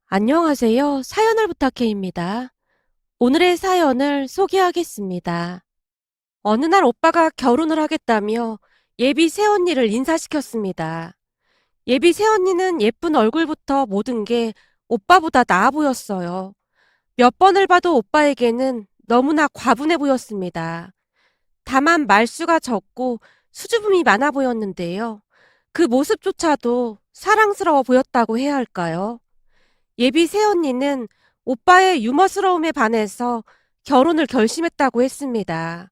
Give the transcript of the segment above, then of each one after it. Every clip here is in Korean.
안녕하세요. 사연을 부탁해입니다. 오늘의 사연을 소개하겠습니다. 어느 날 오빠가 결혼을 하겠다며 예비 새언니를 인사시켰습니다. 예비 새언니는 예쁜 얼굴부터 모든 게 오빠보다 나아 보였어요. 몇 번을 봐도 오빠에게는 너무나 과분해 보였습니다. 다만 말수가 적고 수줍음이 많아 보였는데요. 그 모습조차도 사랑스러워 보였다고 해야 할까요? 예비 새언니는 오빠의 유머스러움에 반해서 결혼을 결심했다고 했습니다.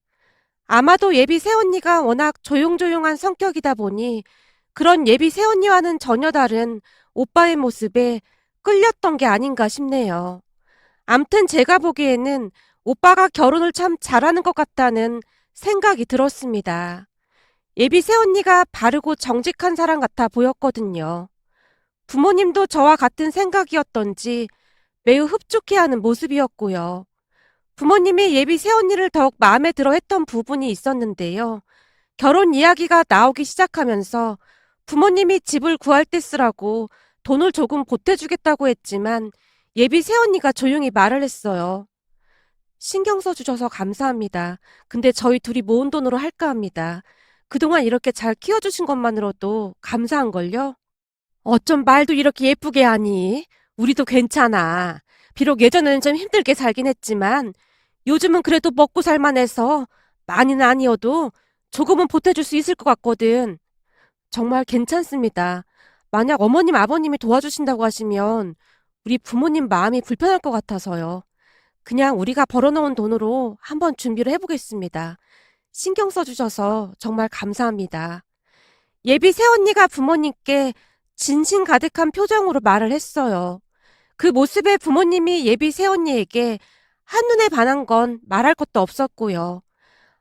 아마도 예비 새언니가 워낙 조용조용한 성격이다 보니 그런 예비 새언니와는 전혀 다른 오빠의 모습에 끌렸던 게 아닌가 싶네요. 암튼 제가 보기에는 오빠가 결혼을 참 잘하는 것 같다는 생각이 들었습니다. 예비 새언니가 바르고 정직한 사람 같아 보였거든요. 부모님도 저와 같은 생각이었던지 매우 흡족해하는 모습이었고요. 부모님이 예비 새언니를 더욱 마음에 들어 했던 부분이 있었는데요. 결혼 이야기가 나오기 시작하면서 부모님이 집을 구할 때 쓰라고 돈을 조금 보태주겠다고 했지만 예비 새언니가 조용히 말을 했어요. 신경 써주셔서 감사합니다. 근데 저희 둘이 모은 돈으로 할까 합니다. 그동안 이렇게 잘 키워주신 것만으로도 감사한걸요? 어쩜 말도 이렇게 예쁘게 하니? 우리도 괜찮아. 비록 예전에는 좀 힘들게 살긴 했지만 요즘은 그래도 먹고 살만해서 많이는 아니어도 조금은 보태줄 수 있을 것 같거든. 정말 괜찮습니다. 만약 어머님, 아버님이 도와주신다고 하시면 우리 부모님 마음이 불편할 것 같아서요. 그냥 우리가 벌어놓은 돈으로 한번 준비를 해보겠습니다. 신경 써주셔서 정말 감사합니다. 예비 새언니가 부모님께 진심 가득한 표정으로 말을 했어요. 그 모습에 부모님이 예비 새언니에게 한눈에 반한 건 말할 것도 없었고요.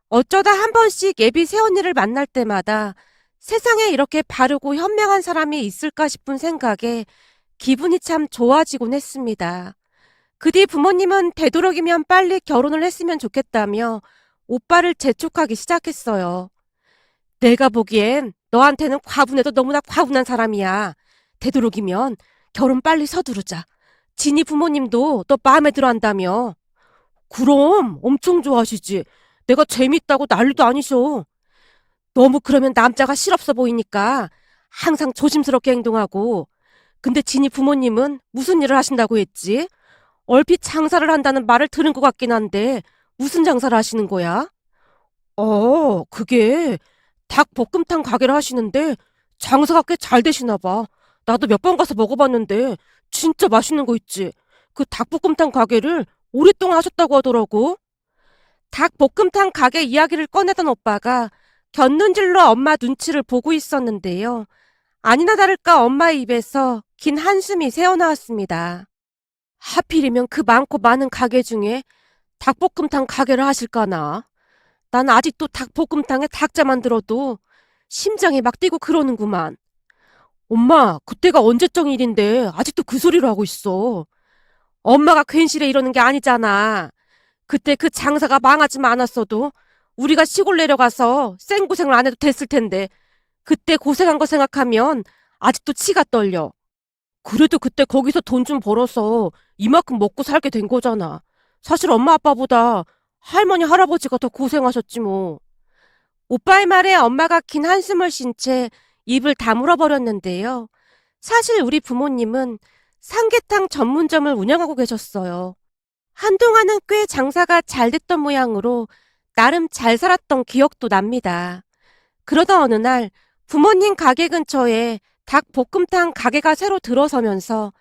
어쩌다 한 번씩 예비 새언니를 만날 때마다 세상에 이렇게 바르고 현명한 사람이 있을까 싶은 생각에 기분이 참 좋아지곤 했습니다. 그 뒤 부모님은 되도록이면 빨리 결혼을 했으면 좋겠다며 오빠를 재촉하기 시작했어요. 내가 보기엔 너한테는 과분해도 너무나 과분한 사람이야. 되도록이면 결혼 빨리 서두르자. 진이 부모님도 너 마음에 들어 한다며. 그럼 엄청 좋아하시지. 내가 재밌다고 난리도 아니셔. 너무 그러면 남자가 실없어 보이니까 항상 조심스럽게 행동하고. 근데 진이 부모님은 무슨 일을 하신다고 했지? 얼핏 장사를 한다는 말을 들은 것 같긴 한데 무슨 장사를 하시는 거야? 그게 닭볶음탕 가게를 하시는데 장사가 꽤 잘 되시나 봐. 나도 몇 번 가서 먹어봤는데 진짜 맛있는 거 있지. 그 닭볶음탕 가게를 오랫동안 하셨다고 하더라고. 닭볶음탕 가게 이야기를 꺼내던 오빠가 곁눈질로 엄마 눈치를 보고 있었는데요. 아니나 다를까 엄마의 입에서 긴 한숨이 새어나왔습니다. 하필이면 그 많고 많은 가게 중에 닭볶음탕 가게를 하실까나. 난 아직도 닭볶음탕에 닭자만 들어도 심장이 막 뛰고 그러는구만. 엄마, 그때가 언제적 일인데 아직도 그 소리를 하고 있어. 엄마가 괜시레 이러는 게 아니잖아. 그때 그 장사가 망하지만 않았어도 우리가 시골 내려가서 생고생을 안 해도 됐을 텐데 그때 고생한 거 생각하면 아직도 치가 떨려. 그래도 그때 거기서 돈 좀 벌어서 이만큼 먹고 살게 된 거잖아. 사실 엄마 아빠보다 할머니 할아버지가 더 고생하셨지 뭐. 오빠의 말에 엄마가 긴 한숨을 쉰 채 입을 다물어 버렸는데요. 사실 우리 부모님은 삼계탕 전문점을 운영하고 계셨어요. 한동안은 꽤 장사가 잘 됐던 모양으로 나름 잘 살았던 기억도 납니다. 그러던 어느 날 부모님 가게 근처에 닭볶음탕 가게가 새로 들어서면서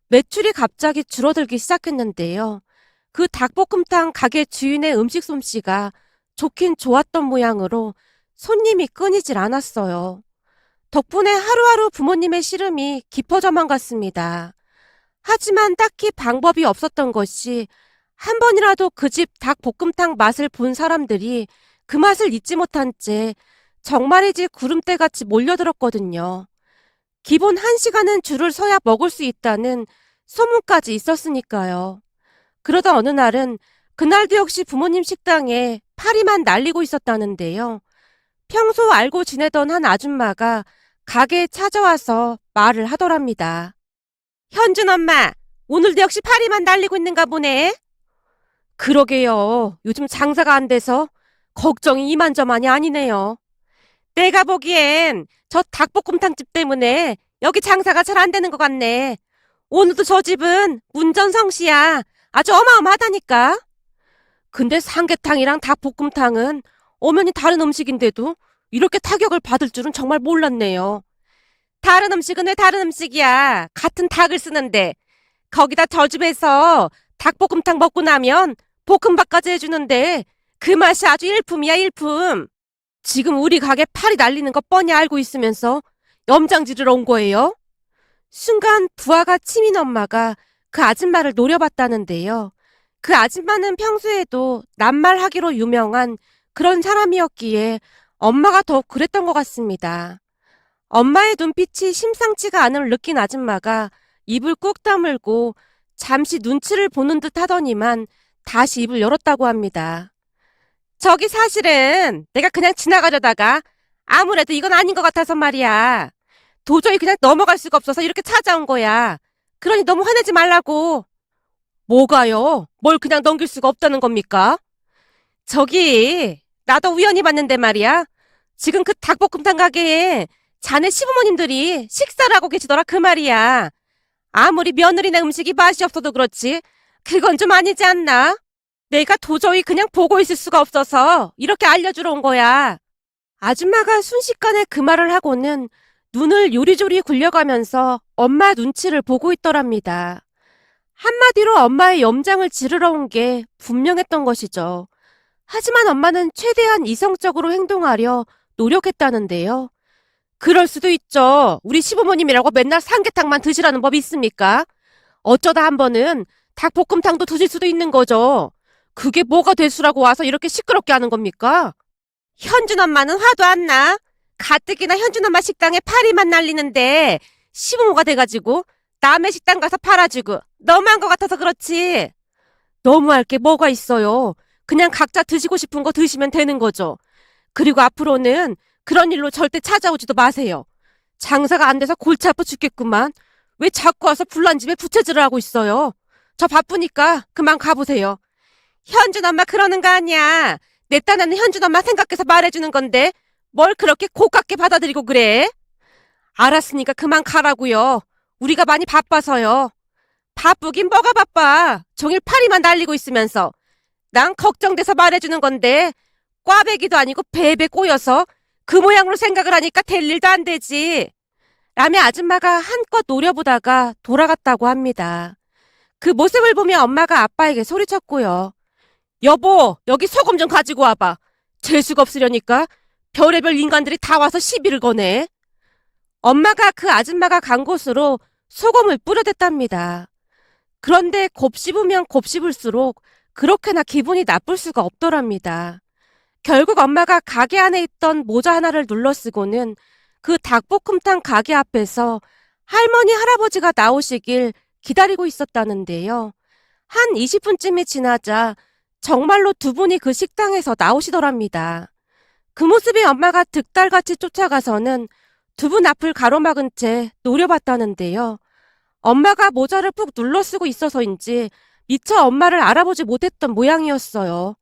매출이 갑자기 줄어들기 시작했는데요. 그 닭볶음탕 가게 주인의 음식 솜씨가 좋긴 좋았던 모양으로 손님이 끊이질 않았어요. 덕분에 하루하루 부모님의 시름이 깊어져만 갔습니다. 하지만 딱히 방법이 없었던 것이 한 번이라도 그 집 닭볶음탕 맛을 본 사람들이 그 맛을 잊지 못한 채 정말이지 구름대같이 몰려들었거든요. 기본 1시간은 줄을 서야 먹을 수 있다는 소문까지 있었으니까요. 그러다 어느 날은 그날도 역시 부모님 식당에 파리만 날리고 있었다는데요. 평소 알고 지내던 한 아줌마가 가게에 찾아와서 말을 하더랍니다. 현준 엄마, 오늘도 역시 파리만 날리고 있는가 보네. 그러게요. 요즘 장사가 안 돼서 걱정이 이만저만이 아니네요. 내가 보기엔 저 닭볶음탕집 때문에 여기 장사가 잘 안 되는 것 같네. 오늘도 저 집은 운전성시야. 아주 어마어마하다니까. 근데 삼계탕이랑 닭볶음탕은 엄연히 다른 음식인데도 이렇게 타격을 받을 줄은 정말 몰랐네요. 다른 음식은 왜 다른 음식이야? 같은 닭을 쓰는데. 거기다 저 집에서 닭볶음탕 먹고 나면 볶음밥까지 해주는데 그 맛이 아주 일품이야, 일품. 지금 우리 가게 팔이 날리는 거 뻔히 알고 있으면서 염장지르러 온 거예요? 순간 부하가 치민 엄마가 그 아줌마를 노려봤다는데요. 그 아줌마는 평소에도 낱말하기로 유명한 그런 사람이었기에 엄마가 더 그랬던 것 같습니다. 엄마의 눈빛이 심상치가 않음을 느낀 아줌마가 입을 꾹 다물고 잠시 눈치를 보는 듯 하더니만 다시 입을 열었다고 합니다. 저기 사실은 내가 그냥 지나가려다가 아무래도 이건 아닌 것 같아서 말이야. 도저히 그냥 넘어갈 수가 없어서 이렇게 찾아온 거야. 그러니 너무 화내지 말라고. 뭐가요? 뭘 그냥 넘길 수가 없다는 겁니까? 저기 나도 우연히 봤는데 말이야. 지금 그 닭볶음탕 가게에 자네 시부모님들이 식사를 하고 계시더라 그 말이야. 아무리 며느리네 음식이 맛이 없어도 그렇지. 그건 좀 아니지 않나? 내가 도저히 그냥 보고 있을 수가 없어서 이렇게 알려주러 온 거야. 아줌마가 순식간에 그 말을 하고는 눈을 요리조리 굴려가면서 엄마 눈치를 보고 있더랍니다. 한마디로 엄마의 염장을 지르러 온 게 분명했던 것이죠. 하지만 엄마는 최대한 이성적으로 행동하려 노력했다는데요. 그럴 수도 있죠. 우리 시부모님이라고 맨날 삼계탕만 드시라는 법이 있습니까? 어쩌다 한 번은 닭볶음탕도 드실 수도 있는 거죠. 그게 뭐가 대수라고 와서 이렇게 시끄럽게 하는 겁니까? 현준 엄마는 화도 안 나. 가뜩이나 현준 엄마 식당에 파리만 날리는데 시부모가 돼가지고 남의 식당 가서 팔아주고 너무한 것 같아서 그렇지. 너무할 게 뭐가 있어요. 그냥 각자 드시고 싶은 거 드시면 되는 거죠. 그리고 앞으로는 그런 일로 절대 찾아오지도 마세요. 장사가 안 돼서 골치 아파 죽겠구만. 왜 자꾸 와서 불난 집에 부채질을 하고 있어요. 저 바쁘니까 그만 가보세요. 현준 엄마 그러는 거 아니야. 내 딴에는 현준 엄마 생각해서 말해주는 건데 뭘 그렇게 고깝게 받아들이고 그래? 알았으니까 그만 가라고요. 우리가 많이 바빠서요. 바쁘긴 뭐가 바빠. 종일 파리만 날리고 있으면서. 난 걱정돼서 말해주는 건데 꽈배기도 아니고 배배 꼬여서 그 모양으로 생각을 하니까 될 일도 안 되지. 라며 아줌마가 한껏 노려보다가 돌아갔다고 합니다. 그 모습을 보며 엄마가 아빠에게 소리쳤고요. 여보, 여기 소금 좀 가지고 와봐. 재수가 없으려니까 별의별 인간들이 다 와서 시비를 거네. 엄마가 그 아줌마가 간 곳으로 소금을 뿌려댔답니다. 그런데 곱씹으면 곱씹을수록 그렇게나 기분이 나쁠 수가 없더랍니다. 결국 엄마가 가게 안에 있던 모자 하나를 눌러쓰고는 그 닭볶음탕 가게 앞에서 할머니 할아버지가 나오시길 기다리고 있었다는데요. 한 20분쯤이 지나자 정말로 두 분이 그 식당에서 나오시더랍니다. 그 모습에 엄마가 득달같이 쫓아가서는 두 분 앞을 가로막은 채 노려봤다는데요. 엄마가 모자를 푹 눌러쓰고 있어서인지 미처 엄마를 알아보지 못했던 모양이었어요.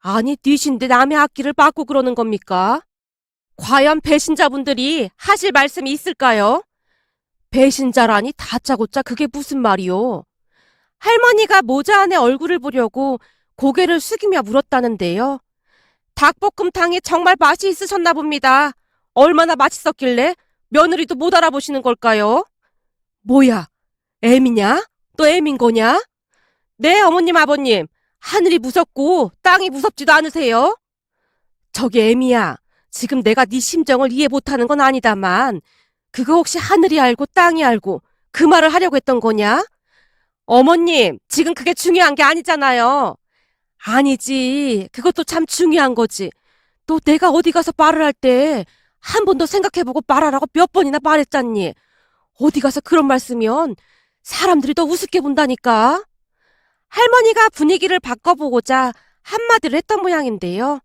아니, 뉘신데 남의 앞길을 막고 그러는 겁니까? 과연 배신자분들이 하실 말씀이 있을까요? 배신자라니 다짜고짜 그게 무슨 말이요? 할머니가 모자 안에 얼굴을 보려고 고개를 숙이며 물었다는데요. 닭볶음탕이 정말 맛이 있으셨나 봅니다. 얼마나 맛있었길래 며느리도 못 알아보시는 걸까요? 뭐야, 애미냐? 너 애민 거냐? 네, 어머님, 아버님. 하늘이 무섭고 땅이 무섭지도 않으세요? 저기 애미야, 지금 내가 네 심정을 이해 못하는 건 아니다만 그거 혹시 하늘이 알고 땅이 알고 그 말을 하려고 했던 거냐? 어머님, 지금 그게 중요한 게 아니잖아요. 아니지, 그것도 참 중요한 거지. 또 내가 어디 가서 말을 할 때 한 번 더 생각해보고 말하라고 몇 번이나 말했잖니. 어디 가서 그런 말 쓰면 사람들이 더 우습게 본다니까. 할머니가 분위기를 바꿔보고자 한마디를 했던 모양인데요.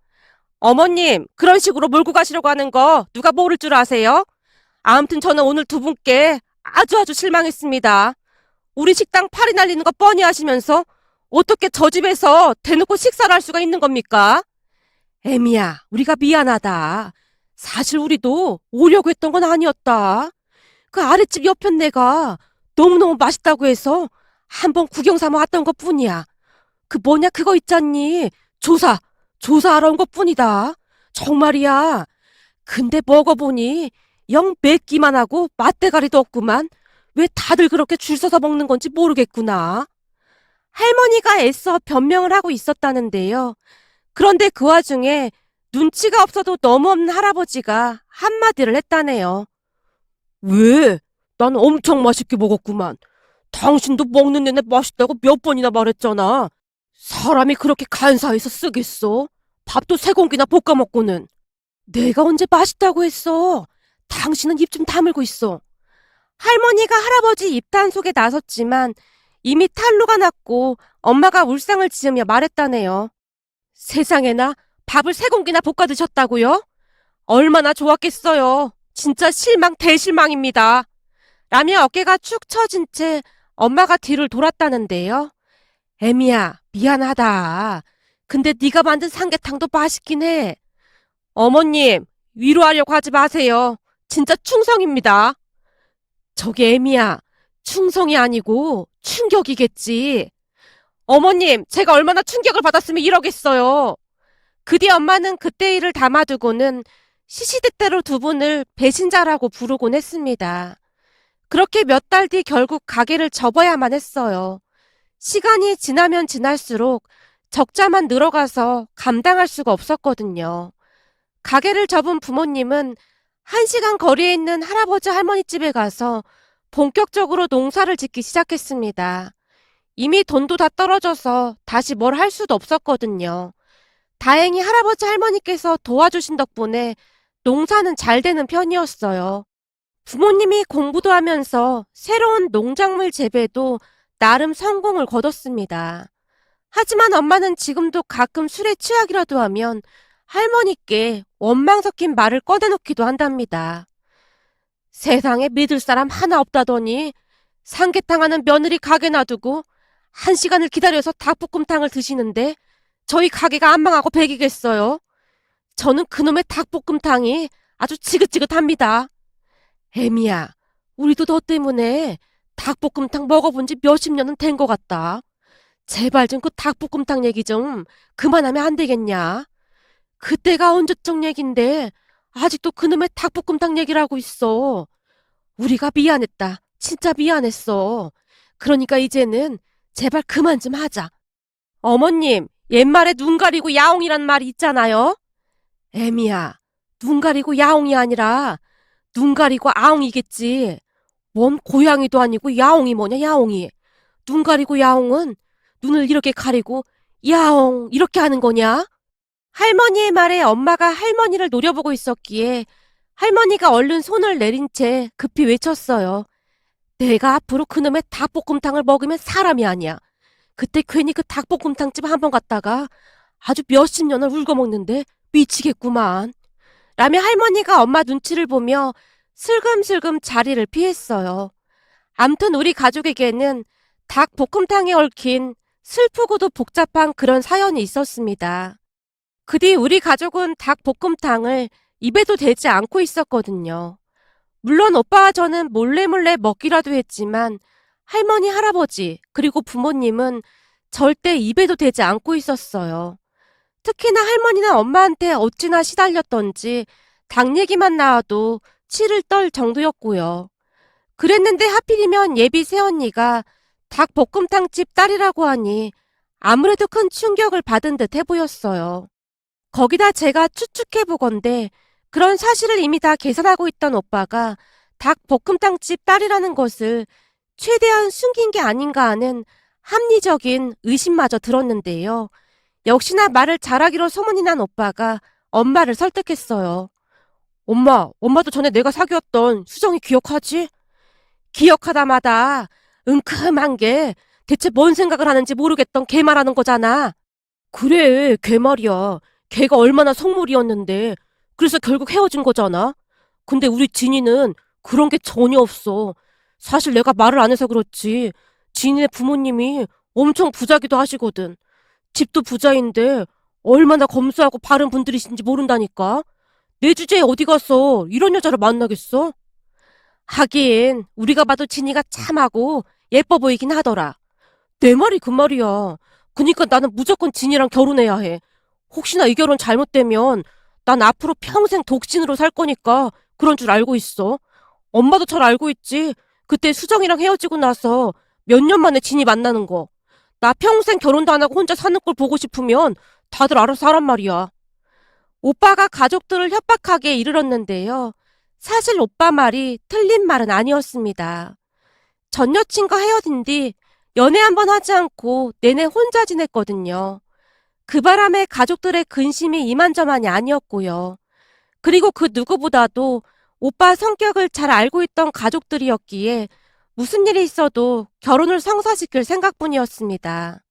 어머님, 그런 식으로 몰고 가시려고 하는 거 누가 모를 줄 아세요? 아무튼 저는 오늘 두 분께 아주 실망했습니다. 우리 식당 파리 날리는 거 뻔히 아시면서 어떻게 저 집에서 대놓고 식사를 할 수가 있는 겁니까? 애미야, 우리가 미안하다. 사실 우리도 오려고 했던 건 아니었다. 그 아랫집 옆편네가 너무너무 맛있다고 해서 한번 구경 삼아 왔던 것 뿐이야. 그 뭐냐 그거 있잖니. 조사하러 온 것 뿐이다. 정말이야. 근데 먹어보니 영 맵기만 하고 맛대가리도 없구만. 왜 다들 그렇게 줄 서서 먹는 건지 모르겠구나. 할머니가 애써 변명을 하고 있었다는데요. 그런데 그 와중에 눈치가 없어도 너무 없는 할아버지가 한마디를 했다네요. 왜? 난 엄청 맛있게 먹었구만. 당신도 먹는 내내 맛있다고 몇 번이나 말했잖아. 사람이 그렇게 간사해서 쓰겠어? 밥도 세 공기나 볶아 먹고는. 내가 언제 맛있다고 했어? 당신은 입 좀 다물고 있어. 할머니가 할아버지 입단 속에 나섰지만 이미 탄로가 났고 엄마가 울상을 지으며 말했다네요. 세상에나 밥을 세 공기나 볶아 드셨다고요? 얼마나 좋았겠어요. 진짜 실망 대실망입니다. 라며 어깨가 축 처진 채 엄마가 뒤를 돌았다는데요. 애미야, 미안하다. 근데 네가 만든 삼계탕도 맛있긴 해. 어머님, 위로하려고 하지 마세요. 진짜 충성입니다. 저기 애미야, 충성이 아니고 충격이겠지. 어머님, 제가 얼마나 충격을 받았으면 이러겠어요. 그 뒤 엄마는 그때 일을 담아두고는 시시때때로 두 분을 배신자라고 부르곤 했습니다. 그렇게 몇 달 뒤 결국 가게를 접어야만 했어요. 시간이 지나면 지날수록 적자만 늘어가서 감당할 수가 없었거든요. 가게를 접은 부모님은 1시간 거리에 있는 할아버지 할머니 집에 가서 본격적으로 농사를 짓기 시작했습니다. 이미 돈도 다 떨어져서 다시 뭘 할 수도 없었거든요. 다행히 할아버지 할머니께서 도와주신 덕분에 농사는 잘 되는 편이었어요. 부모님이 공부도 하면서 새로운 농작물 재배도 나름 성공을 거뒀습니다. 하지만 엄마는 지금도 가끔 술에 취하기라도 하면 할머니께 원망 섞인 말을 꺼내놓기도 한답니다. 세상에 믿을 사람 하나 없다더니 삼계탕 하는 며느리 가게 놔두고 1시간을 기다려서 닭볶음탕을 드시는데 저희 가게가 안 망하고 배기겠어요? 저는 그놈의 닭볶음탕이 아주 지긋지긋합니다. 애미야, 우리도 너 때문에 닭볶음탕 먹어본 지 몇십 년은 된 것 같다. 제발 좀 그 닭볶음탕 얘기 좀 그만하면 안 되겠냐? 그때가 언제적 얘긴데 아직도 그놈의 닭볶음탕 얘기를 하고 있어. 우리가 미안했다. 진짜 미안했어. 그러니까 이제는 제발 그만 좀 하자. 어머님, 옛말에 눈 가리고 야옹이란 말이 있잖아요. 애미야, 눈 가리고 야옹이 아니라 눈 가리고 아옹이겠지. 뭔 고양이도 아니고 야옹이 뭐냐 야옹이. 눈 가리고 야옹은 눈을 이렇게 가리고 야옹 이렇게 하는 거냐? 할머니의 말에 엄마가 할머니를 노려보고 있었기에 할머니가 얼른 손을 내린 채 급히 외쳤어요. 내가 앞으로 그놈의 닭볶음탕을 먹으면 사람이 아니야. 그때 괜히 그 닭볶음탕집 한번 갔다가 아주 몇십 년을 울고 먹는데 미치겠구만. 라며 할머니가 엄마 눈치를 보며 슬금슬금 자리를 피했어요. 암튼 우리 가족에게는 닭볶음탕에 얽힌 슬프고도 복잡한 그런 사연이 있었습니다. 그 뒤 우리 가족은 닭볶음탕을 입에도 대지 않고 있었거든요. 물론 오빠와 저는 몰래 먹기라도 했지만 할머니, 할아버지, 그리고 부모님은 절대 입에도 대지 않고 있었어요. 특히나 할머니는 엄마한테 어찌나 시달렸던지 닭 얘기만 나와도 치를 떨 정도였고요. 그랬는데 하필이면 예비 새언니가 닭볶음탕집 딸이라고 하니 아무래도 큰 충격을 받은 듯 해보였어요. 거기다 제가 추측해보건대 그런 사실을 이미 다 계산하고 있던 오빠가 닭볶음탕집 딸이라는 것을 최대한 숨긴 게 아닌가 하는 합리적인 의심마저 들었는데요. 역시나 말을 잘하기로 소문이 난 오빠가 엄마를 설득했어요. 엄마도 전에 내가 사귀었던 수정이 기억하지? 기억하다마다 은큼한 게 대체 뭔 생각을 하는지 모르겠던 걔 말하는 거잖아. 그래, 걔 말이야. 걔가 얼마나 속물이었는데 그래서 결국 헤어진 거잖아. 근데 우리 진이는 그런 게 전혀 없어. 사실 내가 말을 안 해서 그렇지. 지인의 부모님이 엄청 부자기도 하시거든. 집도 부자인데 얼마나 검소하고 바른 분들이신지 모른다니까. 내 주제에 어디 가서 이런 여자를 만나겠어? 하긴 우리가 봐도 진이가 참하고 예뻐 보이긴 하더라. 내 말이 그 말이야. 그니까 나는 무조건 진이랑 결혼해야 해. 혹시나 이 결혼 잘못되면 난 앞으로 평생 독신으로 살 거니까 그런 줄 알고 있어. 엄마도 잘 알고 있지. 그때 수정이랑 헤어지고 나서 몇 년 만에 진이 만나는 거. 나 평생 결혼도 안 하고 혼자 사는 걸 보고 싶으면 다들 알아서 하란 말이야. 오빠가 가족들을 협박하게 이르렀는데요. 사실 오빠 말이 틀린 말은 아니었습니다. 전 여친과 헤어진 뒤 연애 한 번 하지 않고 내내 혼자 지냈거든요. 그 바람에 가족들의 근심이 이만저만이 아니었고요. 그리고 그 누구보다도 오빠 성격을 잘 알고 있던 가족들이었기에 무슨 일이 있어도 결혼을 성사시킬 생각뿐이었습니다.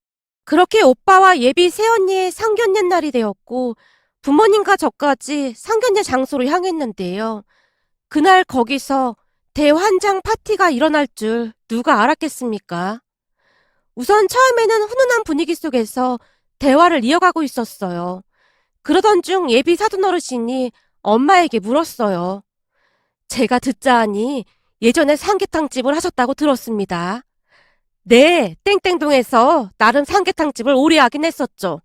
그렇게 오빠와 예비 새언니의 상견례 날이 되었고 부모님과 저까지 상견례 장소로 향했는데요. 그날 거기서 대환장 파티가 일어날 줄 누가 알았겠습니까? 우선 처음에는 훈훈한 분위기 속에서 대화를 이어가고 있었어요. 그러던 중 예비 사돈 어르신이 엄마에게 물었어요. 제가 듣자 하니 예전에 삼계탕집을 하셨다고 들었습니다. 네, 땡땡동에서 나름 삼계탕집을 오래 하긴 했었죠.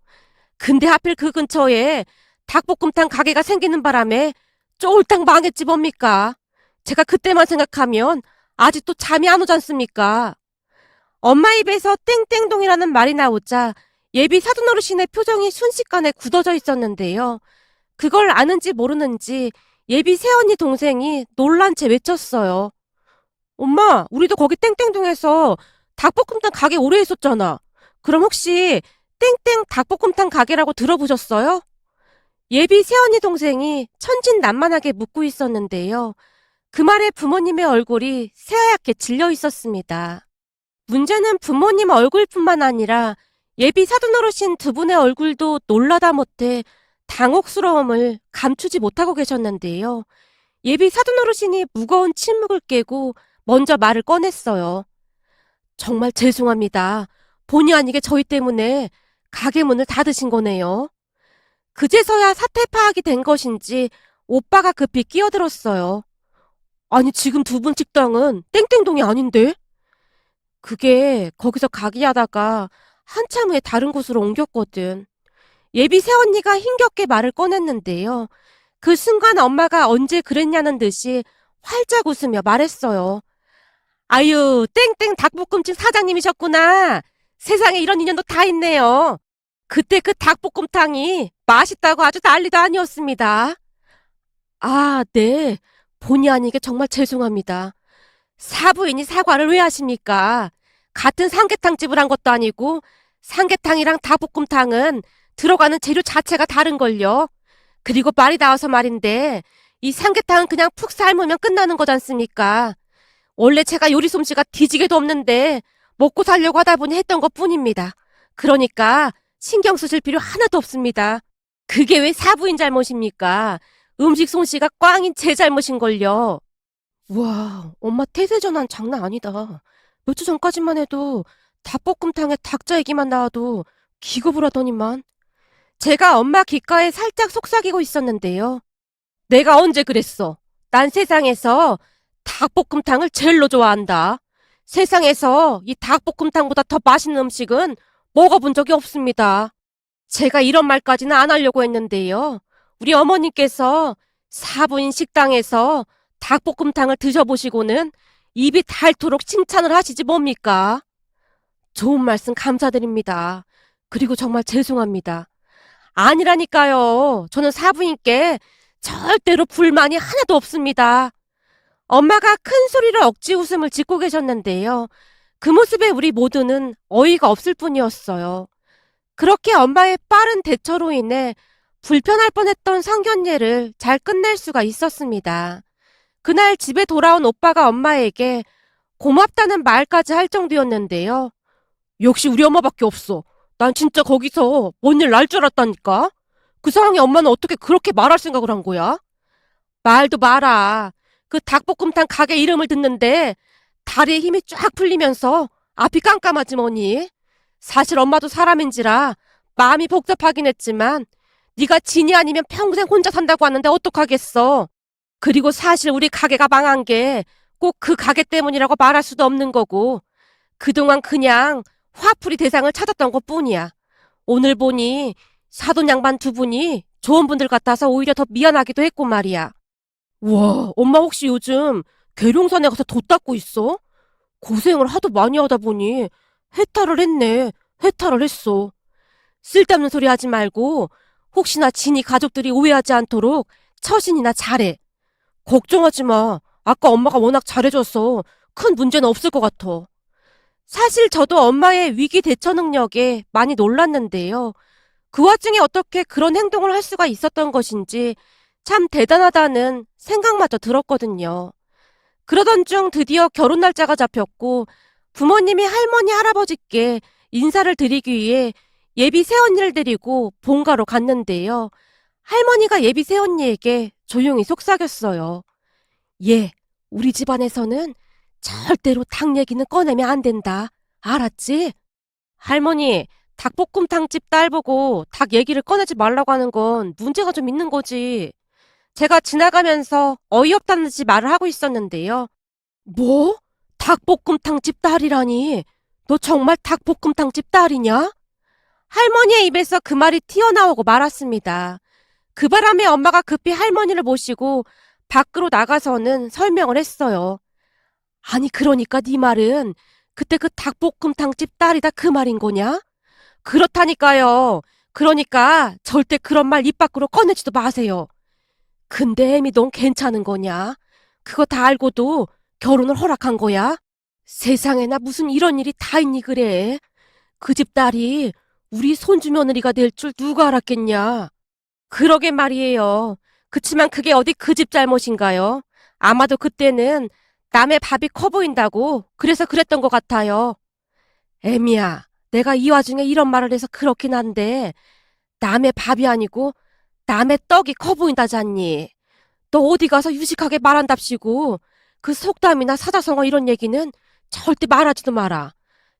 근데 하필 그 근처에 닭볶음탕 가게가 생기는 바람에 쫄딱 망했지 뭡니까? 제가 그때만 생각하면 아직도 잠이 안 오지 않습니까? 엄마 입에서 땡땡동이라는 말이 나오자 예비 사돈 어르신의 표정이 순식간에 굳어져 있었는데요. 그걸 아는지 모르는지 예비 새언니 동생이 놀란 채 외쳤어요. 엄마, 우리도 거기 땡땡동에서 닭볶음탕 가게 오래 했었잖아. 그럼 혹시 땡땡 닭볶음탕 가게라고 들어보셨어요? 예비 새언니 동생이 천진난만하게 묻고 있었는데요. 그 말에 부모님의 얼굴이 새하얗게 질려 있었습니다. 문제는 부모님 얼굴뿐만 아니라 예비 사돈 어르신 두 분의 얼굴도 놀라다 못해 당혹스러움을 감추지 못하고 계셨는데요. 예비 사돈 어르신이 무거운 침묵을 깨고 먼저 말을 꺼냈어요. 정말 죄송합니다. 본의 아니게 저희 때문에 가게 문을 닫으신 거네요. 그제서야 사태 파악이 된 것인지 오빠가 급히 끼어들었어요. 아니, 지금 두 분 식당은 땡땡동이 아닌데? 그게 거기서 가게 하다가 한참 후에 다른 곳으로 옮겼거든. 예비 새언니가 힘겹게 말을 꺼냈는데요. 그 순간 엄마가 언제 그랬냐는 듯이 활짝 웃으며 말했어요. 아유, 땡땡 닭볶음집 사장님이셨구나. 세상에 이런 인연도 다 있네요. 그때 그 닭볶음탕이 맛있다고 아주 난리도 아니었습니다. 아, 네. 본의 아니게 정말 죄송합니다. 사부인이 사과를 왜 하십니까? 같은 삼계탕집을 한 것도 아니고 삼계탕이랑 닭볶음탕은 들어가는 재료 자체가 다른걸요. 그리고 말이 나와서 말인데 이 삼계탕은 그냥 푹 삶으면 끝나는 거지 않습니까? 원래 제가 요리 솜씨가 뒤지게도 없는데 먹고 살려고 하다 보니 했던 것뿐입니다. 그러니까 신경 쓰실 필요 하나도 없습니다. 그게 왜 사부인 잘못입니까? 음식 솜씨가 꽝인 제 잘못인걸요. 우와, 엄마 태세 전환 장난 아니다. 몇 주 전까지만 해도 닭볶음탕에 닭자 얘기만 나와도 기겁을 하더니만. 제가 엄마 귓가에 살짝 속삭이고 있었는데요. 내가 언제 그랬어? 난 세상에서 닭볶음탕을 제일로 좋아한다. 세상에서 이 닭볶음탕보다 더 맛있는 음식은 먹어본 적이 없습니다. 제가 이런 말까지는 안 하려고 했는데요. 우리 어머님께서 사부인 식당에서 닭볶음탕을 드셔보시고는 입이 닳도록 칭찬을 하시지 뭡니까? 좋은 말씀 감사드립니다. 그리고 정말 죄송합니다. 아니라니까요. 저는 사부인께 절대로 불만이 하나도 없습니다. 엄마가 큰 소리로 억지 웃음을 짓고 계셨는데요. 그 모습에 우리 모두는 어이가 없을 뿐이었어요. 그렇게 엄마의 빠른 대처로 인해 불편할 뻔했던 상견례를 잘 끝낼 수가 있었습니다. 그날 집에 돌아온 오빠가 엄마에게 고맙다는 말까지 할 정도였는데요. 역시 우리 엄마밖에 없어. 난 진짜 거기서 뭔 일 날 줄 알았다니까. 그 상황에 엄마는 어떻게 그렇게 말할 생각을 한 거야? 말도 마라. 그 닭볶음탕 가게 이름을 듣는데 다리에 힘이 쫙 풀리면서 앞이 깜깜하지 뭐니? 사실 엄마도 사람인지라 마음이 복잡하긴 했지만 네가 진이 아니면 평생 혼자 산다고 하는데 어떡하겠어. 그리고 사실 우리 가게가 망한 게 꼭 그 가게 때문이라고 말할 수도 없는 거고 그동안 그냥 화풀이 대상을 찾았던 것뿐이야. 오늘 보니 사돈 양반 두 분이 좋은 분들 같아서 오히려 더 미안하기도 했고 말이야. 와, 엄마 혹시 요즘 계룡산에 가서 돛 닦고 있어? 고생을 하도 많이 하다 보니 해탈을 했네. 해탈을 했어. 쓸데없는 소리 하지 말고 혹시나 진이 가족들이 오해하지 않도록 처신이나 잘해. 걱정하지 마. 아까 엄마가 워낙 잘해줘서 큰 문제는 없을 것 같아. 사실 저도 엄마의 위기 대처 능력에 많이 놀랐는데요. 그 와중에 어떻게 그런 행동을 할 수가 있었던 것인지 참 대단하다는 생각마저 들었거든요. 그러던 중 드디어 결혼 날짜가 잡혔고 부모님이 할머니, 할아버지께 인사를 드리기 위해 예비 새언니를 데리고 본가로 갔는데요. 할머니가 예비 새언니에게 조용히 속삭였어요. 얘, 우리 집안에서는 절대로 닭 얘기는 꺼내면 안 된다. 알았지? 할머니, 닭볶음탕집 딸 보고 닭 얘기를 꺼내지 말라고 하는 건 문제가 좀 있는 거지. 제가 지나가면서 어이없다는 듯이 말을 하고 있었는데요. 뭐? 닭볶음탕집 딸이라니? 너 정말 닭볶음탕집 딸이냐? 할머니의 입에서 그 말이 튀어나오고 말았습니다. 그 바람에 엄마가 급히 할머니를 모시고 밖으로 나가서는 설명을 했어요. 아니 그러니까 네 말은 그때 그 닭볶음탕집 딸이다 그 말인 거냐? 그렇다니까요. 그러니까 절대 그런 말 입 밖으로 꺼내지도 마세요. 근데 애미 넌 괜찮은 거냐? 그거 다 알고도 결혼을 허락한 거야? 세상에나 무슨 이런 일이 다 있니 그래? 그 집 딸이 우리 손주 며느리가 될 줄 누가 알았겠냐? 그러게 말이에요. 그치만 그게 어디 그 집 잘못인가요? 아마도 그때는 남의 밥이 커 보인다고 그래서 그랬던 것 같아요. 애미야, 내가 이 와중에 이런 말을 해서 그렇긴 한데 남의 밥이 아니고 남의 떡이 커 보인다잖니. 너 어디 가서 유식하게 말한답시고 그 속담이나 사자성어 이런 얘기는 절대 말하지도 마라.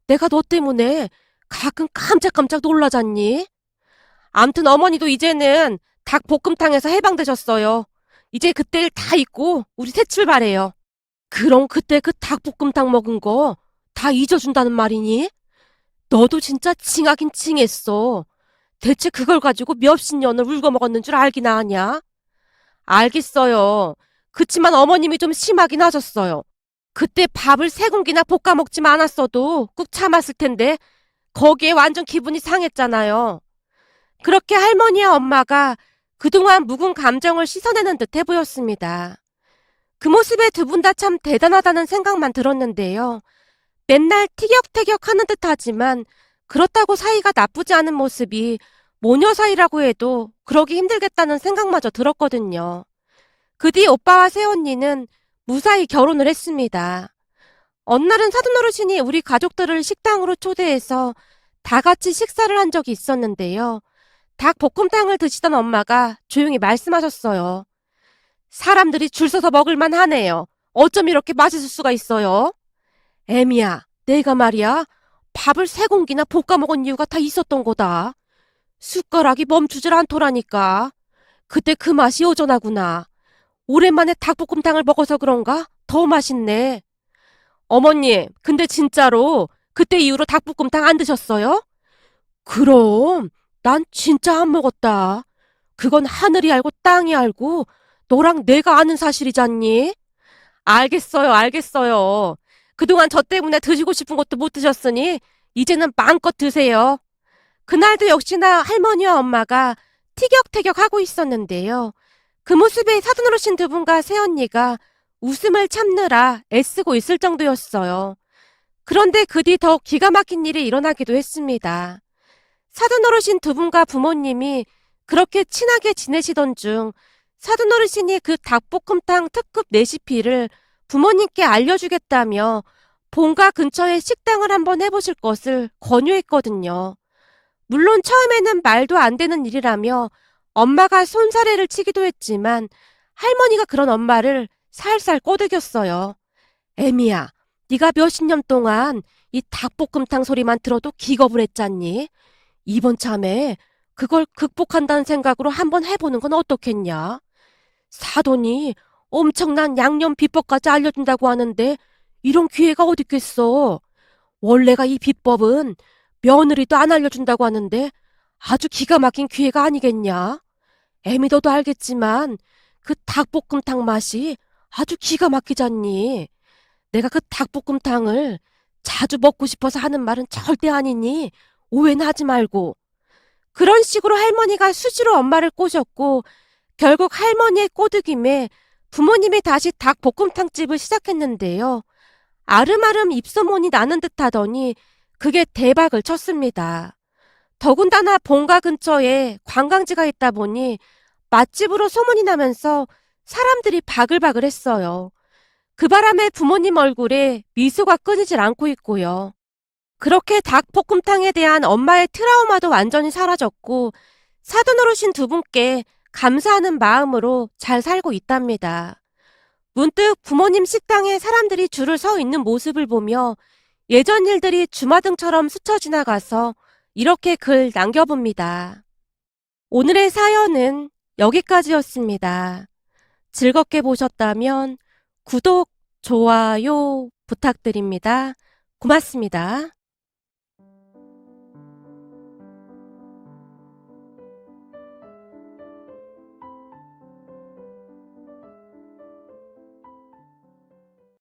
내가 너 때문에 가끔 깜짝깜짝 놀라잖니. 암튼 어머니도 이제는 닭볶음탕에서 해방되셨어요. 이제 그때 일 다 잊고 우리 새 출발해요. 그럼 그때 그 닭볶음탕 먹은 거 다 잊어준다는 말이니? 너도 진짜 칭하긴 칭했어. 대체 그걸 가지고 몇십 년을 울고 먹었는 줄 알기나 하냐? 알겠어요. 그치만 어머님이 좀 심하긴 하셨어요. 그때 밥을 세 공기나 볶아 먹지만 않았어도 꾹 참았을 텐데 거기에 완전 기분이 상했잖아요. 그렇게 할머니와 엄마가 그동안 묵은 감정을 씻어내는 듯해 보였습니다. 그 모습에 두 분 다 참 대단하다는 생각만 들었는데요. 맨날 티격태격 하는 듯 하지만 그렇다고 사이가 나쁘지 않은 모습이 모녀 사이라고 해도 그러기 힘들겠다는 생각마저 들었거든요. 그 뒤 오빠와 새언니는 무사히 결혼을 했습니다. 어느 날은 사돈어르신이 우리 가족들을 식당으로 초대해서 다 같이 식사를 한 적이 있었는데요. 닭볶음탕을 드시던 엄마가 조용히 말씀하셨어요. 사람들이 줄 서서 먹을만 하네요. 어쩜 이렇게 맛있을 수가 있어요? 애미야, 내가 말이야. 밥을 세 공기나 볶아 먹은 이유가 다 있었던 거다. 숟가락이 멈추질 않더라니까. 그때 그 맛이 여전하구나. 오랜만에 닭볶음탕을 먹어서 그런가? 더 맛있네. 어머님, 근데 진짜로 그때 이후로 닭볶음탕 안 드셨어요? 그럼 난 진짜 안 먹었다. 그건 하늘이 알고 땅이 알고 너랑 내가 아는 사실이잖니? 알겠어요, 알겠어요. 그동안 저 때문에 드시고 싶은 것도 못 드셨으니 이제는 마음껏 드세요. 그날도 역시나 할머니와 엄마가 티격태격하고 있었는데요. 그 모습에 사돈어르신 두 분과 새언니가 웃음을 참느라 애쓰고 있을 정도였어요. 그런데 그 뒤 더 기가 막힌 일이 일어나기도 했습니다. 사돈어르신 두 분과 부모님이 그렇게 친하게 지내시던 중 사돈어르신이 그 닭볶음탕 특급 레시피를 부모님께 알려주겠다며 본가 근처에 식당을 한번 해보실 것을 권유했거든요. 물론 처음에는 말도 안 되는 일이라며 엄마가 손사래를 치기도 했지만 할머니가 그런 엄마를 살살 꼬드겼어요. 애미야, 네가 몇십 년 동안 이 닭볶음탕 소리만 들어도 기겁을 했잖니. 이번 참에 그걸 극복한다는 생각으로 한번 해보는 건 어떻겠냐? 사돈이 엄청난 양념 비법까지 알려준다고 하는데 이런 기회가 어디 있겠어? 원래가 이 비법은 며느리도 안 알려준다고 하는데 아주 기가 막힌 기회가 아니겠냐? 애미 너도 알겠지만 그 닭볶음탕 맛이 아주 기가 막히잖니. 내가 그 닭볶음탕을 자주 먹고 싶어서 하는 말은 절대 아니니 오해는 하지 말고. 그런 식으로 할머니가 수시로 엄마를 꼬셨고 결국 할머니의 꼬드김에 부모님이 다시 닭볶음탕집을 시작했는데요. 아름아름 입소문이 나는 듯 하더니 그게 대박을 쳤습니다. 더군다나 본가 근처에 관광지가 있다 보니 맛집으로 소문이 나면서 사람들이 바글바글 했어요. 그 바람에 부모님 얼굴에 미소가 끊이질 않고 있고요. 그렇게 닭볶음탕에 대한 엄마의 트라우마도 완전히 사라졌고 사돈 어르신 두 분께 감사하는 마음으로 잘 살고 있답니다. 문득 부모님 식당에 사람들이 줄을 서 있는 모습을 보며 예전 일들이 주마등처럼 스쳐 지나가서 이렇게 글 남겨봅니다. 오늘의 사연은 여기까지였습니다. 즐겁게 보셨다면 구독, 좋아요 부탁드립니다. 고맙습니다.